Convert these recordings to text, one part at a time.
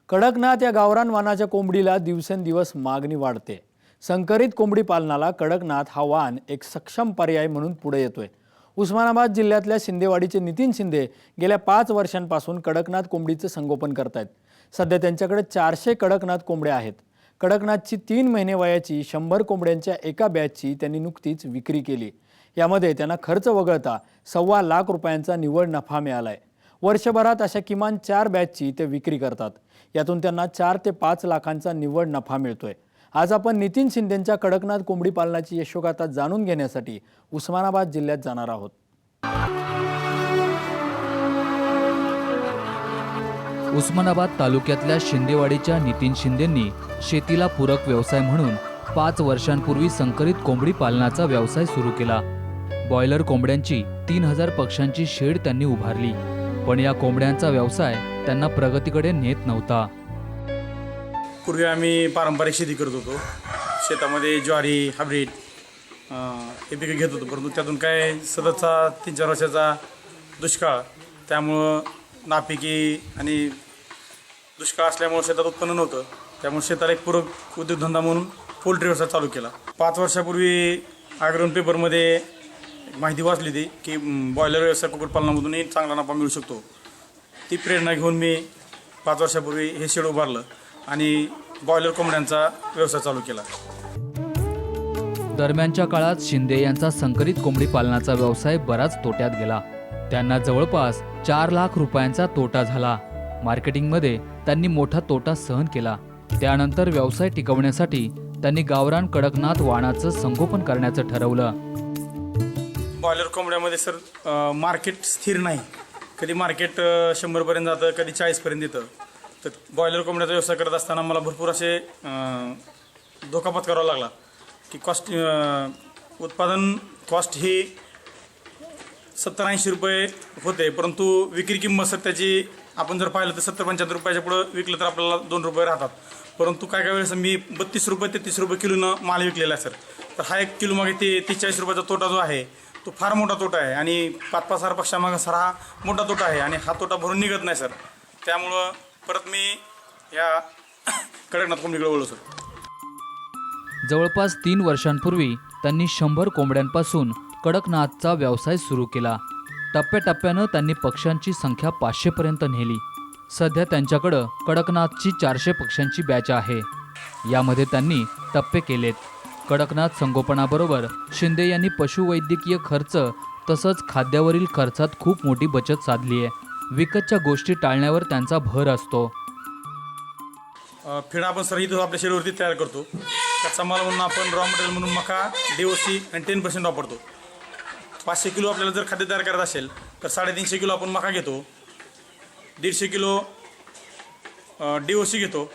कडकनाथ या गावरान वाणाच्या कोंबडीला दिवसेंदिवस मागणी वाढते। संकरित कोंबडी पालनाला कडकनाथ हा वाण एक सक्षम पर्याय म्हणून पुढे येतोय। उस्मानाबाद जिल्ह्यातल्या शिंदेवाडीचे नितीन शिंदे गेल्या 5 वर्षांपासून कडकनाथ कोंबडीचे संगोपन करतायत। सध्या त्यांच्याकडे 400 कडकनाथ कोंबड्या आहेत। कडकनाथची 3 महिने वयाची 100 कोंबड्यांच्या एका बॅचची त्यांनी नुकतीच विक्री केली। यामध्ये त्यांना खर्च वगळता 1.25 लाख रुपयांचा निव्वळ नफा मिळालाय। वर्षभरात अशा किमान 4 बॅचची ते विक्री करतात। यातून त्यांना 4 ते 5 लाखांचा निव्वळ नफा मिळतोय। आज आपण नितीन शिंदेंच्या कडकनाथ कोंबडी पालनाची यशोगाथा जाणून घेण्यासाठी उस्मानाबाद जिल्ह्यात जाणार आहोत। उस्मानाबाद तालुक्यातल्या शिंदेवाडीच्या नितीन शिंदेंनी शेतीला पूरक व्यवसाय म्हणून 5 वर्षांपूर्वी संकरित कोंबडी पालनाचा व्यवसाय सुरू केला। बॉयलर कोंबड्यांची 3000 पक्ष्यांची शेड त्यांनी उभारली, पण या कोंबड्यांचा व्यवसाय त्यांना प्रगतीकडे नेत नव्हता। पूर्वी आम्ही पारंपरिक शेती करत होतो। शेतामध्ये ज्वारी, हायब्रिड हे पिकं घेत होतो, परंतु त्यातून काय सततचा 3-4 वर्षाचा दुष्काळ, त्यामुळं नापिकी आणि दुष्काळ असल्यामुळे शेतात उत्पन्न नव्हतं। त्यामुळे शेताला एक पूरक उद्योगधंदा म्हणून पोल्ट्री व्यवसाय चालू केला। 5 वर्षापूर्वी अग्रवन पेपरमध्ये माहिती वाचली होती की बॉयलर व्यवसाय कुक्कुटपालनामधूनही चांगला नफा मिळू शकतो। ती प्रेरणा घेऊन मी 5 वर्षापूर्वी हे शेड उभारलं आणि बॉयलर कोंबड्यांचा व्यवसाय चालू केला। दरम्यानच्या काळात शिंदे यांचा संकरित कोंबडी पालनाचा व्यवसाय बराच तोट्यात गेला। त्यांना जवळपास 4 लाख रुपयांचा तोटा झाला। मार्केटिंगमध्ये त्यांनी मोठा तोटा सहन केला। त्यानंतर व्यवसाय टिकवण्यासाठी त्यांनी गावरान कडकनाथ वाणाचं संगोपन करण्याचं ठरवलं। बॉयलर कोंबड्यामध्ये सर मार्केट स्थिर नाही। कधी मार्केट 100 पर्यंत जातं, कधी 40 पर्यंत येतं। तर बॉयलर कोंबड्याचा व्यवसाय करत असताना मला भरपूर असे धोका पत्करावा लागला की उत्पादन कॉस्ट ही 70-80 रुपये होते, परंतु विक्री किंमत सर त्याची आपण जर पाहिलं तर 70-75 रुपयाच्या पुढं विकलं तर आपल्याला 2 रुपये राहतात। परंतु काय वेळेस मी 32 रुपये ते 30 रुपये किलोनं माल विकलेला आहे सर। तर हा 1 किलो मागे 30-40 रुपयाचा तोटा जो आहे तो फार मोठा तोटा आहे आणि 5-5 पक्षामागं सर हा मोठा तोटा आहे आणि हा तोटा भरून निघत नाही सर। त्यामुळं परत मी या कडकनाथ कोंबडीकडे वळलो सर। जवळपास 3 वर्षांपूर्वी त्यांनी 100 कोंबड्यांपासून कडकनाथचा व्यवसाय सुरू केला। टप्प्याटप्प्यानं त्यांनी पक्ष्यांची संख्या 500 पर्यंत नेली। सध्या त्यांच्याकडं कडकनाथची 400 पक्ष्यांची बॅच आहे। यामध्ये त्यांनी टप्पे केलेत। कडकनाथ संगोपनाबरोबर शिंदे यांनी पशुवैद्यकीय खर्च तसंच खाद्यावरील खर्चात खूप मोठी बचत साधली आहे। विकतच्या गोष्टी टाळण्यावर त्यांचा भर असतो। फीड आपण सर इथं आपल्या शेडवरती तयार करतो। कच्चा माल म्हणून आपण रॉ मटेरियल म्हणून मका, DOC आणि 10% वापरतो। 500 किलो आपल्याला जर खाद्य तयार करायचं असेल तर 350 किलो आपण मका घेतो, 150 किलो DOC घेतो,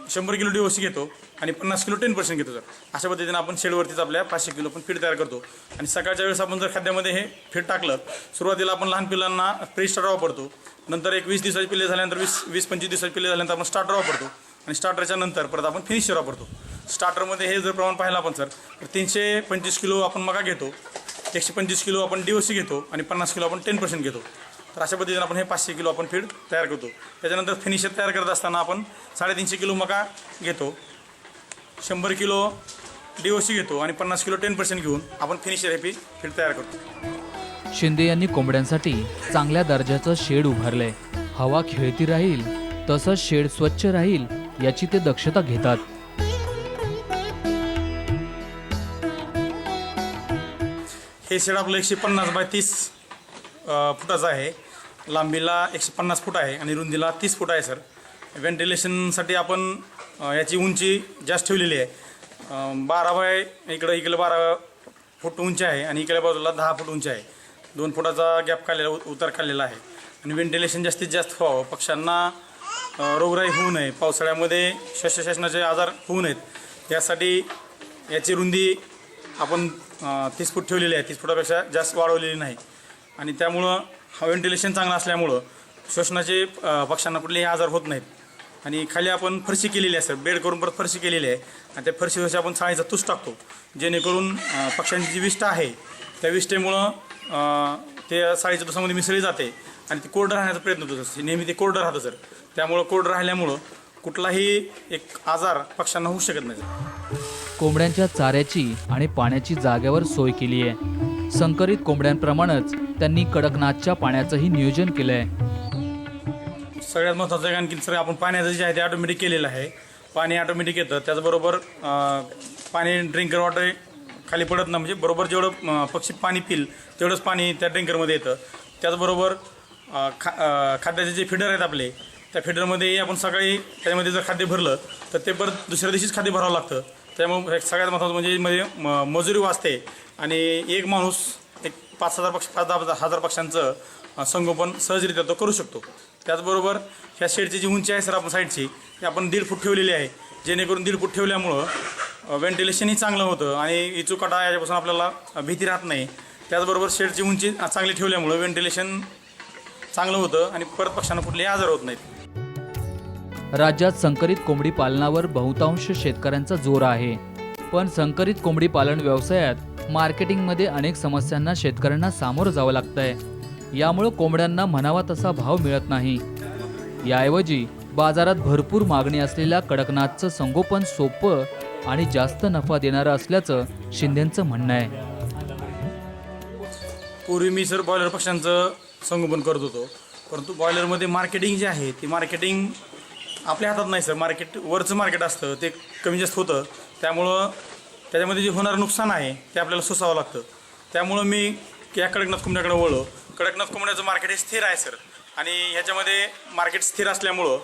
100 किलो DOC घेतो आणि 50 किलो 10% घेतो सर। अशा पद्धतीने आपण शेडवरतीच आपल्या 500 किलो पण फीड तयार करतो। आणि सकाळच्या वेळेस आपण जर खाद्यामध्ये हे फीड टाकलं, सुरुवातीला आपण लहान पिल्लांना प्री स्टार्टर वापरतो, नंतर एक 20 दिवसाचे पिल्ले झाल्यानंतर 20-25 दिवसाचे पिल्ले झाल्यानंतर आपण स्टार्टर वापरतो आणि स्टार्टरच्या नंतर परत आपण फिनिशर वापरतो। स्टार्टरमध्ये हे जर प्रमाण पाहिलं आपण सर तर 325 किलो आपण मका घेतो, 125 किलो आपण DOC घेतो आणि 50 किलो आपण 10% घेतो। तर अशा पद्धतीने आपण हे 500 किलो आपण फीड तयार करतो। त्याच्यानंतर फिनिशर तयार करत असताना आपण 350 किलो मका घेतो, 100 किलो DOC घेतो आणि 50 किलो 10% घेऊन आपण फिनिशर हे फीड तयार करतो। शिंदे यांनी कोंबड्यांसाठी चांगल्या दर्जाचं शेड उभारलंय। हवा खेळती राहील तसंच शेड स्वच्छ राहील याची ते दक्षता घेतात। हे शेड आपलं 150 बाय 30 फुटाचं आहे। लांबीला 150 फूट आहे आणि रुंदीला 30 फूट आहे सर। व्हेंटिलेशनसाठी आपण याची उंची जास्त ठेवलेली आहे। 12 बाय इकडे 12 फूट उंची आहे आणि इकडल्या बाजूला 10 फूट उंची आहे। 2 फुटाचा गॅप काढलेला उतार काढलेला आहे आणि व्हेंटिलेशन जास्तीत जास्त व्हावं, पक्ष्यांना रोगराई होऊ नये, पावसाळ्यामध्ये श्वासोच्छवासाचे आजार होऊ नयेत यासाठी याची रुंदी आपण 30 फूट ठेवलेली आहे। 30 फुटापेक्षा जास्त वाढवलेली नाही आणि त्यामुळं व्हेंटिलेशन चांगलं असल्यामुळं श्वसनाचे पक्ष्यांना कुठलेही आजार होत नाहीत। आणि खाली आपण फरशी केलेली आहे सर, बेड करून परत फरशी केलेली आहे आणि त्या फरशीवरची आपण साळीचा तुस टाकतो, जेणेकरून पक्ष्यांची जी विष्ठा आहे त्या विष्ठेमुळं ते साळीच्या तुसामध्ये मिसळली जाते आणि ती कोरडं राहण्याचा प्रयत्न होतो सर। नेहमी ते कोरडं राहतं सर। त्यामुळं कोरडं राहिल्यामुळं कुठलाही एक आजार पक्ष्यांना होऊ शकत नाही. कोंबड्यांच्या चाऱ्याची आणि पाण्याची जागेवर सोय केली आहे. संकरित कोंबड्यांप्रमाणेच त्यांनी कडकनाथच्या पाण्याचंही नियोजन केलं आहे. सगळ्यात महत्त्वाचं आहे आणखी सर आपण पाण्याचं जे आहे ते ऑटोमॅटिक केलेलं आहे. पाणी ऑटोमॅटिक येतं, त्याचबरोबर पाणी ड्रिंकर वॉटर खाली पडत नाही, म्हणजे बरोबर जेवढं पक्षी पाणी पिल तेवढंच पाणी त्या ड्रिंकरमध्ये येतं. त्याचबरोबर खाद्याचे जे फिडर आहेत आपले, त्या फिडरमध्ये आपण सकाळी त्यामध्ये जर खाद्य भरलं तर ते परत दुसऱ्या दिवशीच खाद्य भरावं लागतं. त्यामुळे सगळ्यात महत्त्वाचं म्हणजे मजुरी वाचते आणि एक माणूस एक 5,000 पक्ष्यांचं संगोपन सहजरित्या तो करू शकतो. त्याचबरोबर ह्या शेडची जी उंची आहे सर आपण साईडची ती आपण 1.5 फूट ठेवलेली आहे, जेणेकरून 1.5 फूट ठेवल्यामुळं व्हेंटिलेशनही चांगलं होतं आणि इचूकाटा याच्यापासून आपल्याला भीती राहत नाही. त्याचबरोबर शेडची उंची चांगली ठेवल्यामुळं व्हेंटिलेशन चांगलं होतं आणि परत पक्ष्यांना कुठलेही आजार होत नाहीत. राज्यात संकरित कोंबडी पालनावर बहुतांश शेतकऱ्यांचा जोर आहे, पण संकरित कोंबडी पालन व्यवसायात मार्केटिंगमध्ये अनेक समस्यांना शेतकऱ्यांना सामोरं जावं लागतंय. यामुळं कोंबड्यांना म्हणावा तसा भाव मिळत नाही. याऐवजी बाजारात भरपूर मागणी असलेल्या कडकनाथचं संगोपन सोपं आणि जास्त नफा देणारं असल्याचं शिंदेंचं म्हणणं आहे. पूर्वी मी सर बॉयलर पक्ष्यांचं संगोपन करत होतो, परंतु बॉयलरमध्ये मार्केटिंग जे आहे ती मार्केटिंग आपल्या हातात नाही सर. वरचं मार्केट असतं ते कमी जास्त होतं, त्यामुळं त्याच्यामध्ये जे होणारं नुकसान आहे ते आपल्याला सोसावं लागतं. त्यामुळं मी या कडकनाथ कोंबड्याकडे वळलो. कडकनाथ कोंबड्याचं मार्केट हे स्थिर आहे सर आणि ह्याच्यामध्ये मार्केट स्थिर असल्यामुळं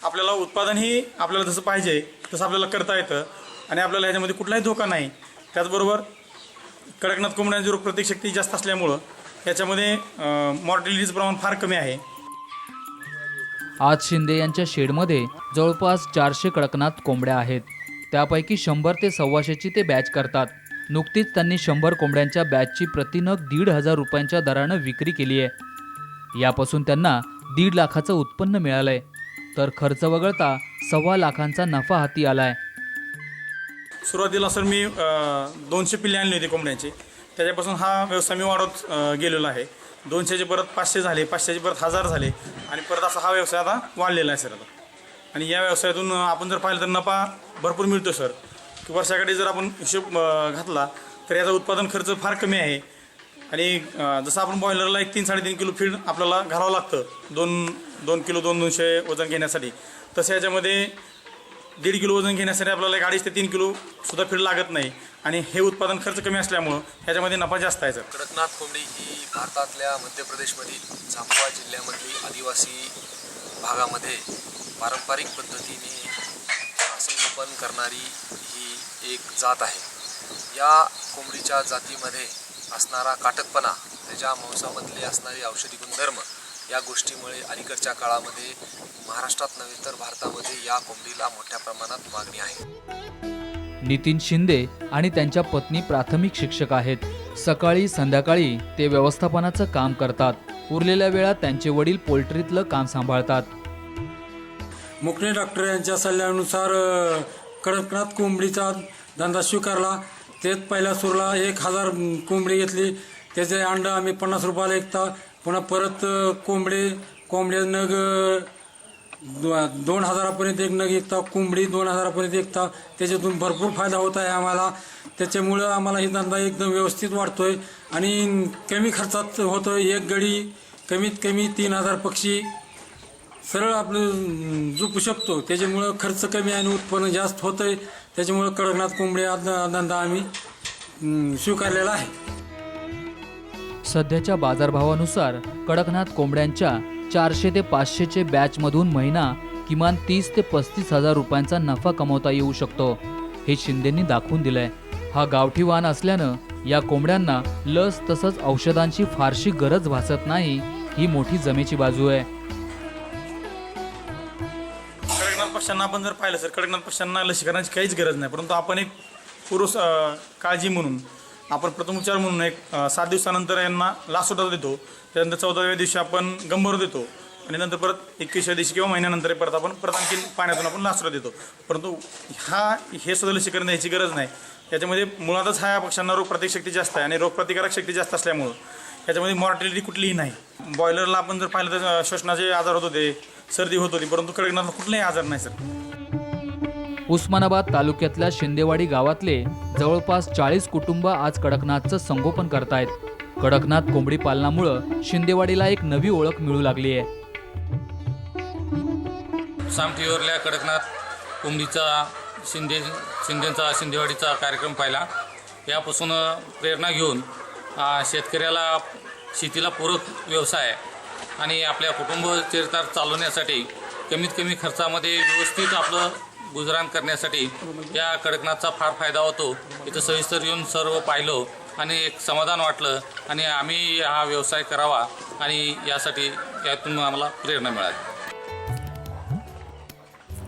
आपल्याला उत्पादनही आपल्याला जसं पाहिजे तसं आपल्याला करता येतं आणि आपल्याला ह्याच्यामध्ये कुठलाही धोका नाही. त्याचबरोबर कडकनाथ कोंबड्यांची रोगप्रतिकारशक्ती जास्त असल्यामुळं याच्यामध्ये मॉर्टिलिटीचं प्रमाण फार कमी आहे. आज शिंदे यांच्या शेडमध्ये जवळपास 400 कडकनाथ कोंबड्या आहेत. त्यापैकी 100 ते 125ची ते बॅच करतात. नुकतीच त्यांनी 100 कोंबड्यांच्या बॅचची प्रतिनग 1,500 रुपयांच्या दरानं विक्री केली आहे. यापासून त्यांना 1.5 लाखाचं उत्पन्न मिळालंय, तर खर्च वगळता 1.25 लाखांचा नफा हाती आलाय. सुरुवातीला सर मी 200 पिल्ले आणली होती कोंबड्यांची, त्याच्यापासून हा व्यवसाय मी वाढवत गेलेलो आहे. 200चे परत 500 झाले, 500चे परत 1000 झाले आणि परत असा हा व्यवसाय आता वाढलेला आहे सर आता. आणि या व्यवसायातून आपण जर पाहिलं तर नफा भरपूर मिळतो सर. की वर्षाकडे जर आपण हिशोब घातला तर याचा उत्पादन खर्च फार कमी आहे आणि जसं आपण बॉयलरला 3-3.5 किलो फीड आपल्याला घालावं लागतं 2 किलो 200 वजन घेण्यासाठी, तसं याच्यामध्ये 1.5 किलो वजन घेण्यासाठी आपल्याला 2.5 ते 3 किलो सुद्धा फीड लागत नाही आणि हे उत्पादन खर्च कमी असल्यामुळं ह्याच्यामध्ये नफा जास्त आहे सर. कडकनाथ कोंबडी ही भारतातल्या मध्य प्रदेशमधील झांबुआ जिल्ह्यामधील आदिवासी भागामध्ये पारंपरिक पद्धतीने संगोपन करणारी ही एक जात आहे. या कोंबडीच्या जातीमध्ये असणारा काटकपणा, त्याच्या मांसामधले असणारे औषधी गुणधर्म या गोष्टीमुळे अलीकडच्या काळामध्ये महाराष्ट्रात नव्हे तर भारतामध्ये या कोंबडीला मोठ्या प्रमाणात मागणी आहे. नितीन शिंदे आणि त्यांच्या पत्नी प्राथमिक शिक्षक आहेत. सकाळी संध्याकाळी ते व्यवस्थापनाचं काम करतात. उरलेल्या वेळात त्यांचे वडील पोल्ट्रीतलं काम सांभाळतात. मुकणे डॉक्टर यांच्या सल्ल्यानुसार कडकनाथ कोंबडीचा धंदा स्वीकारला. त्यात पहिल्या सुरूला 1,000 कोंबडी घेतली. त्याचे अंडं आम्ही 50 रुपयाला विकता. पुन्हा परत कोंबड्या नग 2,000पर्यंत एक नग विकता. कोंबडी 2,000पर्यंत विकता. त्याच्यातून भरपूर फायदा होत आहे आम्हाला. त्याच्यामुळं आम्हाला ही धंदा एकदम व्यवस्थित वाढतोय आणि कमी खर्चात होतोय. एक गडी कमीत कमी 3,000 पक्षी सरळ आपलं झोपू शकतो. त्याच्यामुळं खर्च कमी आणि उत्पन्न जास्त होतंय. त्याच्यामुळं कडकनाथ कोंबडी हा धंदा आम्ही स्वीकारलेला आहे. सध्याच्या बाजारभावानुसार कडकनाथ कोंबड्यांच्या 400 ते 500चे बॅचमधून महिना किमान 30 ते 35,000 रुपयांचा नफा कमवता येऊ शकतो, हे शिंदेंनी दाखवून दिलंय. हा गावठी वाण असल्यानं या कोंबड्यांना लस तसंच औषधांची फारशी गरज भासत नाही, ही मोठी जमेची बाजू आहे. कडकनाथ पक्ष्यांना आपण जर पाहिलं सर, कडकनाथ पक्ष्यांना लसीकरणाची काहीच गरज नाही, परंतु आपण एक पूर्व काळजी म्हणून आपण प्रथमोपचार म्हणून एक 7 दिवसानंतर यांना लासोटा देतो. त्यानंतर 14व्या दिवशी आपण गंभीर देतो आणि नंतर परत 21व्या दिवशी किंवा महिन्यानंतर परत आणखी पाण्यातून आपण लासोटा देतो. परंतु हे सुद्धा लसीकरण द्यायची गरज नाही. याच्यामध्ये मुळातच ह्या पक्ष्यांना रोगप्रतिकारशक्ती जास्त आहे आणि रोगप्रतिकारक शक्ती जास्त असल्यामुळं याच्यामध्ये मॉर्टिलिटी कुठलीही नाही. बॉयलरला आपण जर पाहिलं तर श्वसनाचे आजार होत होते, सर्दी होत होती, परंतु कडकनाथला कुठलाही आजार नाही सर. उस्मानाबाद तालुक्यातल्या शिंदेवाडी गावातले जवळपास 40 कुटुंब आज कडकनाथचं संगोपन करतायत. कडकनाथ कोंबडी पालनामुळं शिंदेवाडीला एक नवी ओळख मिळू लागली आहे. साम टीव्हीवरल्या कडकनाथ कोंबडीचा शिंदेचा शिंदेवाडीचा कार्यक्रम पाहिला. यापासून प्रेरणा घेऊन शेतकऱ्याला शेतीला पूरक व्यवसाय आणि आपल्या कुटुंब चरितार्थ चालवण्यासाठी कमीत कमी खर्चामध्ये व्यवस्थित आपलं गुजराण करण्यासाठी या कडकनाथचा फार फायदा होतो. इथं सविस्तर येऊन सर्व पाहिलं आणि एक समाधान वाटलं आणि आम्ही हा व्यवसाय करावा आणि यासाठी यातून आम्हाला प्रेरणा मिळाली.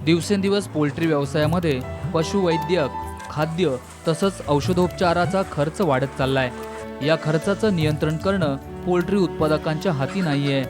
दिवसेंदिवस पोल्ट्री व्यवसायामध्ये पशुवैद्यक, खाद्य तसंच औषधोपचाराचा खर्च वाढत चाललाय. या खर्चाचं नियंत्रण करणं पोल्ट्री उत्पादकांच्या हाती नाहीये.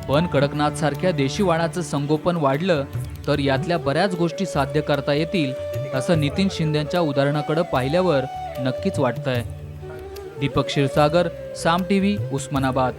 पण कडकनाथसारख्या देशी वाणाचं संगोपन वाढलं तर यातल्या बऱ्याच गोष्टी साध्य करता येतील असं नितीन शिंदेंच्या उदाहरणाकडे पाहिल्यावर नक्कीच वाटतंय. दीपक क्षीरसागर, साम टीव्ही, उस्मानाबाद.